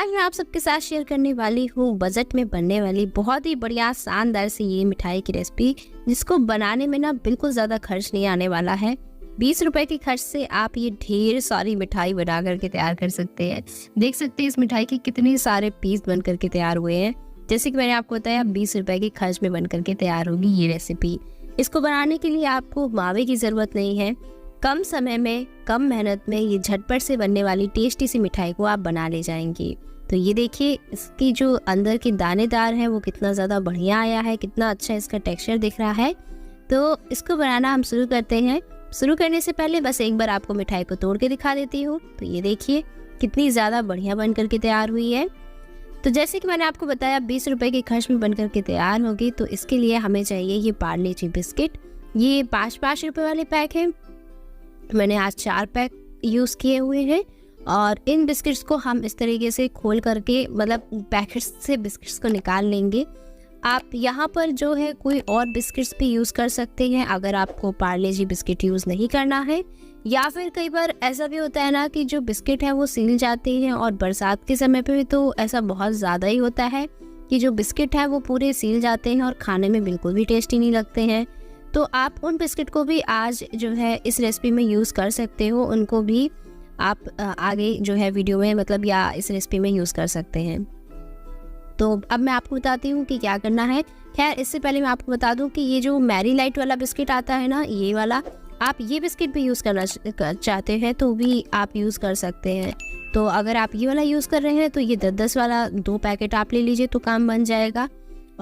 आज मैं आप सबके साथ शेयर करने वाली हूँ बजट में बनने वाली बहुत ही बढ़िया शानदार सी ये मिठाई की रेसिपी, जिसको बनाने में ना बिल्कुल ज़्यादा खर्च नहीं आने वाला है। 20 रुपए के खर्च से आप ये ढेर सारी मिठाई बना करके तैयार कर सकते हैं। देख सकते हैं इस मिठाई के कितने सारे पीस बन करके तैयार हुए हैं। जैसे कि मैंने आपको बताया 20 रुपए के खर्च में बन करके तैयार होगी ये रेसिपी। इसको बनाने के लिए आपको मावे की ज़रूरत नहीं है। कम समय में कम मेहनत में ये झटपट से बनने वाली टेस्टी सी मिठाई को आप बना ले जाएंगे। तो ये देखिए इसकी जो अंदर के दानेदार है वो कितना ज़्यादा बढ़िया आया है, कितना अच्छा इसका टेक्सचर दिख रहा है। तो इसको बनाना हम शुरू करते हैं। शुरू करने से पहले बस एक बार आपको मिठाई को तोड़ के दिखा देती हूँ। तो ये देखिए कितनी ज़्यादा बढ़िया बन करके तैयार हुई है। तो जैसे कि मैंने आपको बताया 20 रुपए के खर्च में बन करके तैयार होगी। तो इसके लिए हमें चाहिए ये पार्ले जी बिस्किट। ये 5-5 रुपए वाले पैक है। मैंने आज 4 पैक यूज़ किए हुए हैं और इन बिस्किट्स को हम इस तरीके से खोल करके मतलब पैकेट्स से बिस्किट्स को निकाल लेंगे। आप यहाँ पर जो है कोई और बिस्किट्स भी यूज़ कर सकते हैं अगर आपको पार्ले जी बिस्किट यूज़ नहीं करना है। या फिर कई बार ऐसा भी होता है ना कि जो बिस्किट है वो सील जाते हैं, और बरसात के समय पे भी तो ऐसा बहुत ज़्यादा ही होता है कि जो बिस्किट है वो पूरे सील जाते हैं और खाने में बिल्कुल भी टेस्टी नहीं लगते हैं। तो आप उन बिस्किट को भी आज जो है इस रेसिपी में यूज़ कर सकते हो। उनको भी आप आगे जो है वीडियो में मतलब या इस रेसिपी में यूज़ कर सकते हैं। तो अब मैं आपको बताती हूँ कि क्या करना है। खैर इससे पहले मैं आपको बता दूँ कि ये जो मैरी लाइट वाला बिस्किट आता है ना, ये वाला, आप ये बिस्किट भी यूज़ करना चाहते हैं तो भी आप यूज़ कर सकते हैं। तो अगर आप ये वाला यूज़ कर रहे हैं तो ये 10-10 वाला 2 पैकेट आप ले लीजिए तो काम बन जाएगा।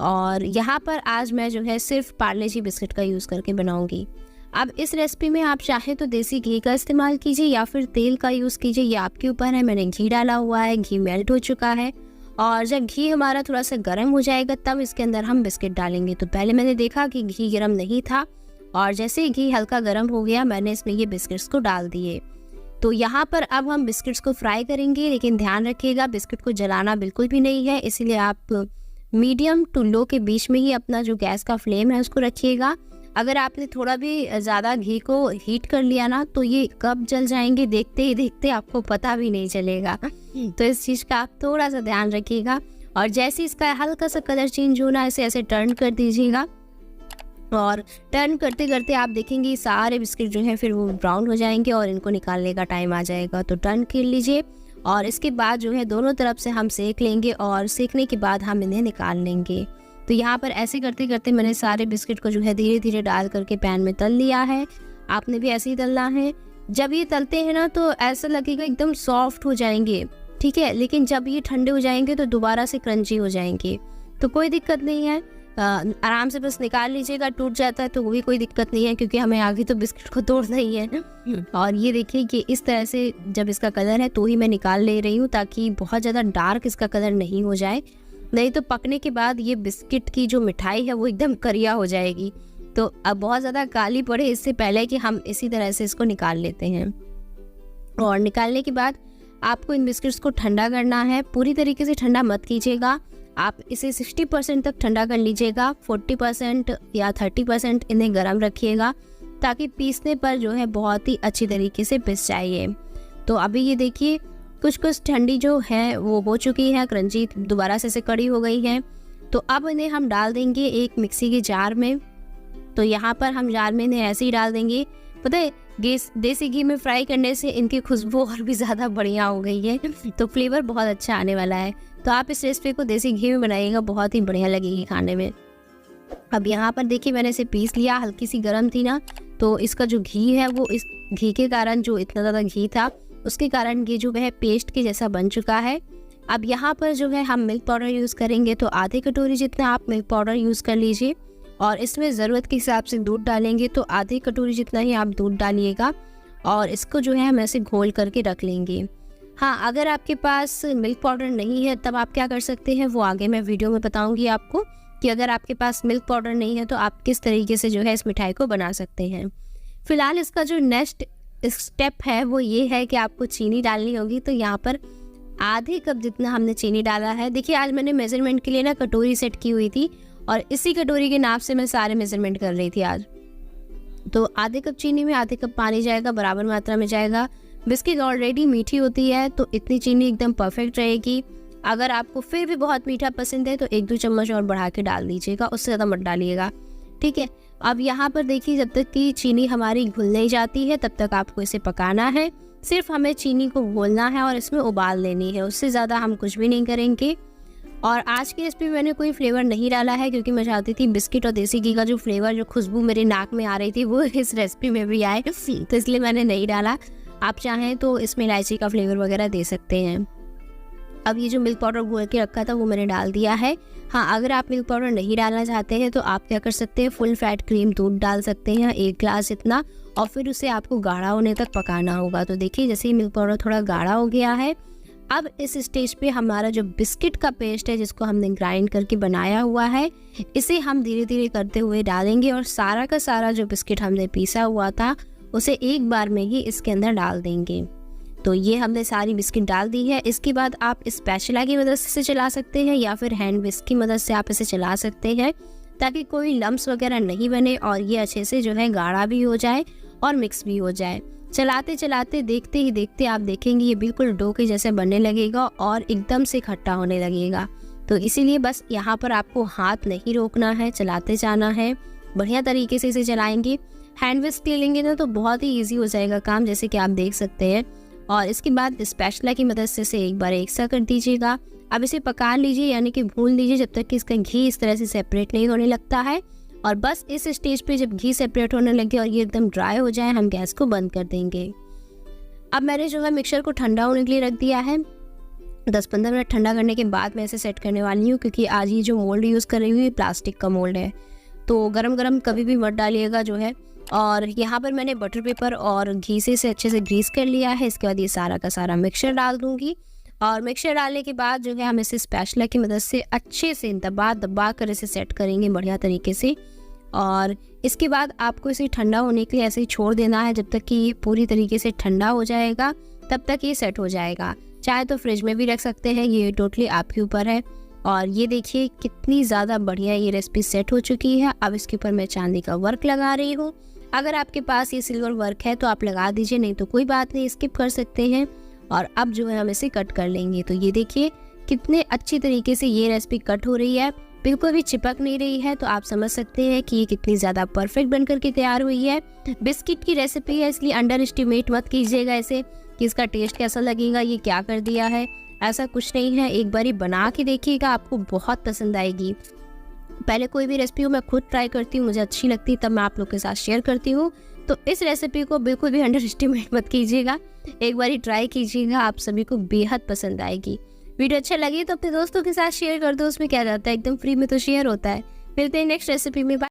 और यहाँ पर आज मैं जो है सिर्फ पार्ले जी बिस्किट का यूज़ करके बनाऊंगी। अब इस रेसिपी में आप चाहें तो देसी घी का इस्तेमाल कीजिए या फिर तेल का यूज़ कीजिए, ये आपके ऊपर है। मैंने घी डाला हुआ है, घी मेल्ट हो चुका है और जब घी हमारा थोड़ा सा गर्म हो जाएगा तब इसके अंदर हम बिस्किट डालेंगे। तो पहले मैंने देखा कि घी गर्म नहीं था और जैसे ही घी हल्का गर्म हो गया मैंने इसमें ये बिस्किट्स को डाल दिए। तो यहाँ पर अब हम बिस्किट्स को फ्राई करेंगे, लेकिन ध्यान रखिएगा बिस्किट को जलाना बिल्कुल भी नहीं है, इसीलिए आप मीडियम टू लो के बीच में ही अपना जो गैस का फ्लेम है उसको रखिएगा। अगर आपने थोड़ा भी ज़्यादा घी को हीट कर लिया ना तो ये कब जल जाएंगे देखते ही देखते आपको पता भी नहीं चलेगा। तो इस चीज़ का आप थोड़ा सा ध्यान रखिएगा। और जैसे इसका हल्का सा कलर चेंज होना ऐसे ऐसे टर्न कर दीजिएगा और टर्न करते करते आप देखेंगे सारे बिस्किट जो हैं फिर वो ब्राउन हो जाएंगे और इनको निकालने का टाइम आ जाएगा। तो टर्न कर लीजिए और इसके बाद जो है दोनों तरफ से हम सेक लेंगे और सेकने के बाद हम इन्हें निकाल लेंगे। तो यहाँ पर ऐसे करते करते मैंने सारे बिस्किट को जो है धीरे धीरे डाल करके पैन में तल लिया है। आपने भी ऐसे ही तलना है। जब ये तलते हैं ना तो ऐसा लगेगा एकदम सॉफ्ट हो जाएंगे, ठीक है, लेकिन जब ये ठंडे हो जाएंगे तो दोबारा से क्रंची हो जाएंगे। तो कोई दिक्कत नहीं है, आराम से बस निकाल लीजिएगा। टूट जाता है तो वो भी कोई दिक्कत नहीं है क्योंकि हमें आगे तो बिस्किट को तोड़ना ही है। और ये देखिए कि इस तरह से जब इसका कलर है तो ही मैं निकाल ले रही हूँ ताकि बहुत ज़्यादा डार्क इसका कलर नहीं हो जाए, नहीं तो पकने के बाद ये बिस्किट की जो मिठाई है वो एकदम करिया हो जाएगी। तो अब बहुत ज़्यादा काली पड़े इससे पहले कि हम इसी तरह से इसको निकाल लेते हैं। और निकालने के बाद आपको इन बिस्किट्स को ठंडा करना है। पूरी तरीके से ठंडा मत कीजिएगा, आप इसे 60% तक ठंडा कर लीजिएगा। 40% या 30% इन्हें गर्म रखिएगा ताकि पीसने पर जो है बहुत ही अच्छी तरीके से पिस जाए। तो अभी ये देखिए कुछ कुछ ठंडी जो है वो हो चुकी है, क्रंची दोबारा से कड़ी हो गई है। तो अब इन्हें हम डाल देंगे एक मिक्सी के जार में। तो यहाँ पर हम जार में इन्हें ऐसे ही डाल देंगे। पता है देसी घी में फ्राई करने से इनकी खुशबू और भी ज़्यादा बढ़िया हो गई है, तो फ्लेवर बहुत अच्छा आने वाला है। तो आप इस रेसिपी को देसी घी में बनाइएगा, बहुत ही बढ़िया लगेगी खाने में। अब यहाँ पर देखिए मैंने इसे पीस लिया, हल्की सी गर्म थी ना तो इसका जो घी है वो इस घी के कारण, जो इतना ज़्यादा घी था उसके कारण ये जो है पेस्ट के जैसा बन चुका है। अब यहाँ पर जो है हम मिल्क पाउडर यूज़ करेंगे। तो आधी कटोरी जितना आप मिल्क पाउडर यूज़ कर लीजिए और इसमें ज़रूरत के हिसाब से दूध डालेंगे। तो आधी कटोरी जितना ही आप दूध डालिएगा और इसको जो है हम ऐसे घोल करके रख लेंगे। हाँ, अगर आपके पास मिल्क पाउडर नहीं है तब आप क्या कर सकते हैं वो आगे मैं वीडियो में बताऊंगी आपको कि अगर आपके पास मिल्क पाउडर नहीं है तो आप किस तरीके से जो है इस मिठाई को बना सकते हैं। फिलहाल इसका जो नेक्स्ट स्टेप है वो ये है कि आपको चीनी डालनी होगी। तो यहाँ पर आधे कप जितना हमने चीनी डाला है। देखिए आज मैंने मेजरमेंट के लिए ना कटोरी सेट की हुई थी और इसी कटोरी के नाप से मैं सारे मेजरमेंट कर रही थी आज। तो आधे कप चीनी में आधे कप पानी जाएगा, बराबर मात्रा में जाएगा। बिस्किट ऑलरेडी मीठी होती है तो इतनी चीनी एकदम परफेक्ट रहेगी। अगर आपको फिर भी बहुत मीठा पसंद है तो 1-2 चम्मच और बढ़ा के डाल दीजिएगा, उससे ज़्यादा मत डालिएगा, ठीक है। अब यहाँ पर देखिए जब तक कि चीनी हमारी घुल नहीं जाती है तब तक आपको इसे पकाना है। सिर्फ हमें चीनी को घोलना है और इसमें उबाल लेनी है, उससे ज़्यादा हम कुछ भी नहीं करेंगे। और आज की रेसिपी में मैंने कोई फ्लेवर नहीं डाला है क्योंकि मैं चाहती थी बिस्किट और देसी घी का जो फ्लेवर, जो खुशबू मेरे नाक में आ रही थी वो इस रेसिपी में भी आए, तो इसलिए मैंने नहीं डाला। आप चाहें तो इसमें इलायची का फ्लेवर वगैरह दे सकते हैं। अब ये जो मिल्क पाउडर घोल के रखा था वो मैंने डाल दिया है। हाँ, अगर आप मिल्क पाउडर नहीं डालना चाहते हैं तो आप क्या कर सकते हैं, फुल फैट क्रीम दूध डाल सकते हैं 1 ग्लास इतना, और फिर उसे आपको गाढ़ा होने तक पकाना होगा। तो देखिए जैसे ही मिल्क पाउडर थोड़ा गाढ़ा हो गया है, अब इस स्टेज पे हमारा जो बिस्किट का पेस्ट है जिसको हमने ग्राइंड करके बनाया हुआ है, इसे हम धीरे धीरे करते हुए डालेंगे और सारा का सारा जो बिस्किट हमने पीसा हुआ था उसे एक बार में ही इसके अंदर डाल देंगे। तो ये हमने सारी बिस्किट डाल दी है। इसके बाद आप स्पैचुला की मदद से चला सकते हैं या फिर हैंड विस्क की मदद से आप इसे चला सकते हैं ताकि कोई लम्स वगैरह नहीं बने और ये अच्छे से जो है गाढ़ा भी हो जाए और मिक्स भी हो जाए। चलाते चलाते देखते ही देखते आप देखेंगे ये बिल्कुल डो के जैसे बनने लगेगा और एकदम से खट्टा होने लगेगा। तो इसीलिए बस यहाँ पर आपको हाथ नहीं रोकना है, चलाते जाना है, बढ़िया तरीके से इसे चलाएंगे। हैंड विस्क ले लेंगे ना तो बहुत ही ईजी हो जाएगा काम, जैसे कि आप देख सकते हैं। और इसके बाद स्पैचुला की मदद से इसे एक बार एक सा कर दीजिएगा। अब इसे पका लीजिए, यानी कि भून लीजिए जब तक कि इसका घी इस तरह से सेपरेट नहीं होने लगता है। और बस इस स्टेज पे जब घी सेपरेट होने लगे और ये एकदम ड्राई हो जाए, हम गैस को बंद कर देंगे। अब मैंने जो है मिक्सचर को ठंडा होने के लिए रख दिया है। 10-15 मिनट ठंडा करने के बाद मैं इसे सेट करने वाली हूँ, क्योंकि आज ये जो मोल्ड यूज़ कर रही हूँ ये प्लास्टिक का मोल्ड है, तो गरम गरम कभी भी मत डालिएगा जो है। और यहाँ पर मैंने बटर पेपर और घी से इसे अच्छे से ग्रीस कर लिया है। इसके बाद ये सारा का सारा मिक्सचर डाल दूँगी और मिक्सचर डालने के बाद जो है हम इसे स्पैचुला की मदद से अच्छे से दबा कर इसे सेट करेंगे बढ़िया तरीके से। और इसके बाद आपको इसे ठंडा होने के लिए ऐसे ही छोड़ देना है, जब तक कि ये पूरी तरीके से ठंडा हो जाएगा तब तक ये सेट हो जाएगा। चाहे तो फ्रिज में भी रख सकते हैं, ये टोटली आपके ऊपर है। और ये देखिए कितनी ज़्यादा बढ़िया ये रेसिपी सेट हो चुकी है। अब इसके ऊपर मैं चांदी का वर्क लगा रही हूँ। अगर आपके पास ये सिल्वर वर्क है तो आप लगा दीजिए, नहीं तो कोई बात नहीं, स्किप कर सकते हैं। और अब जो है हम इसे कट कर लेंगे। तो ये देखिए कितने अच्छी तरीके से ये रेसिपी कट हो रही है, बिल्कुल भी चिपक नहीं रही है। तो आप समझ सकते हैं कि ये कितनी ज़्यादा परफेक्ट बनकर के तैयार हुई है। बिस्किट की रेसिपी है इसलिए अंडर एस्टिमेट मत कीजिएगा इसे कि इसका टेस्ट कैसा लगेगा, ये क्या कर दिया है, ऐसा कुछ नहीं है। एक बारी बना के देखिएगा, आपको बहुत पसंद आएगी। पहले कोई भी रेसिपी हो मैं खुद ट्राई करती हूँ, मुझे अच्छी लगती है तब मैं आप लोग के साथ शेयर करती हूँ। तो इस रेसिपी को बिल्कुल भी अंडर एस्टिमेट मत कीजिएगा, एक बारी ट्राई कीजिएगा, आप सभी को बेहद पसंद आएगी। वीडियो अच्छा लगे तो अपने दोस्तों के साथ शेयर कर दो, उसमें क्या जाता है, एकदम फ्री में तो शेयर होता है। मिलते हैं नेक्स्ट रेसिपी में।